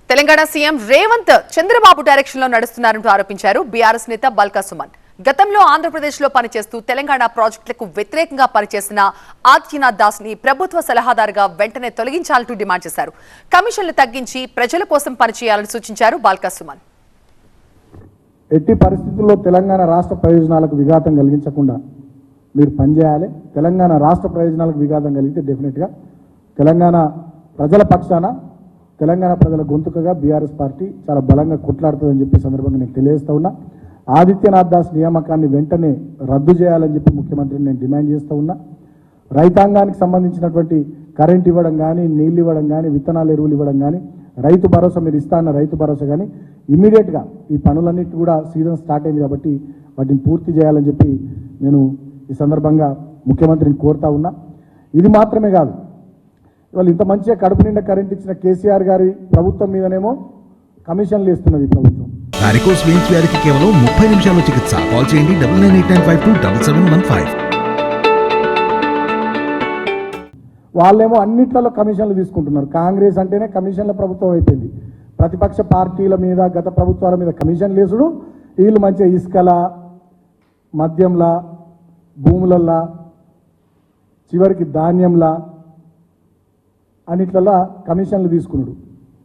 Telangana CM Revanth Chandrababu direction లో నడుస్తున్నారంటూ ఆరోపించారు BRS నేత బల్కా సుమన్. గతంలో ఆంధ్రప్రదేశ్ లో పనిచేస్తూ తెలంగాణ ప్రాజెక్టులకు వ్యతిరేకంగా పనిచేసిన ఆదిత్యనాథ్ దాస్ ని ప్రభుత్వ సలహాదారుగా వెంటనే తొలగించాలంటూ డిమాండ్ చేశారు. కమిషన్లు తగ్గించి ప్రజల కోసం పనిచేయాలని సూచించారు బల్కా సుమన్. ఎట్టి పరిస్థితుల్లో తెలంగాణ రాష్ట్ర ప్రయోజనాలకు విఘాతం కలిగించకుండా మీరు పనిచేయాలి. తెలంగాణ రాష్ట్ర ప్రయోజనాలకు విఘాతం కలిగితే డెఫినెట్గా తెలంగాణ ప్రజల పక్షాన తెలంగాణ ప్రజల గొంతుకగా బీఆర్ఎస్ పార్టీ చాలా బలంగా కొట్లాడుతుందని చెప్పి సందర్భంగా నేను తెలియజేస్తా ఉన్నా. ఆదిత్యనాథ్ దాస్ నియామకాన్ని వెంటనే రద్దు చేయాలని చెప్పి ముఖ్యమంత్రిని నేను డిమాండ్ చేస్తూ ఉన్నా. రైతాంగానికి సంబంధించినటువంటి కరెంట్ ఇవ్వడం కానీ, నీళ్ళు ఇవ్వడం కానీ, విత్తనాలు ఎరువులు ఇవ్వడం కానీ, రైతు భరోసా మీరు ఇస్తా అన్న రైతు భరోసా కానీ ఇమీడియట్గా ఈ పనులన్నిటి కూడా సీజన్ స్టార్ట్ అయింది కాబట్టి వాటిని పూర్తి చేయాలని చెప్పి నేను ఈ సందర్భంగా ముఖ్యమంత్రిని కోరుతా ఉన్నా. ఇది మాత్రమే కాదు, ఇవాళ ఇంత మంచిగా కడుపు నిండా కరెంట్ ఇచ్చిన కేసీఆర్ గారి ప్రభుత్వం మీదనేమో కమిషన్లు ఇస్తున్నది ఈ ప్రభుత్వం. వారికోస్ వెయిన్స్ వ్యాధికి కేవలం 30 నిమిషాల్లో చికిత్స. కాల్ చేయండి 9989527715. వాళ్ళేమో అన్నిట్లలో కమిషన్లు తీసుకుంటున్నారు. కాంగ్రెస్ అంటేనే కమిషన్ల ప్రభుత్వం అయిపోయింది. ప్రతిపక్ష పార్టీల మీద, గత ప్రభుత్వాల మీద కమిషన్లు వేసుడు, వీళ్ళు మంచిగా ఇసుకల, మద్యంలా, భూములల్లా, చివరికి ధాన్యంలా అన్నిట్లలో కమిషన్లు తీసుకున్నాడు.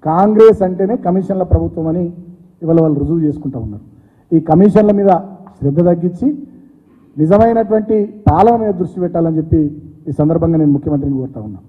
కాంగ్రెస్ అంటేనే కమిషన్ల ప్రభుత్వం అని ఇవాళ వాళ్ళు రుజువు చేసుకుంటూ ఉన్నారు. ఈ కమిషన్ల మీద శ్రద్ధ తగ్గించి నిజమైనటువంటి పాలన మీద దృష్టి పెట్టాలని చెప్పి ఈ సందర్భంగా నేను ముఖ్యమంత్రిని కోరుతా ఉన్నా.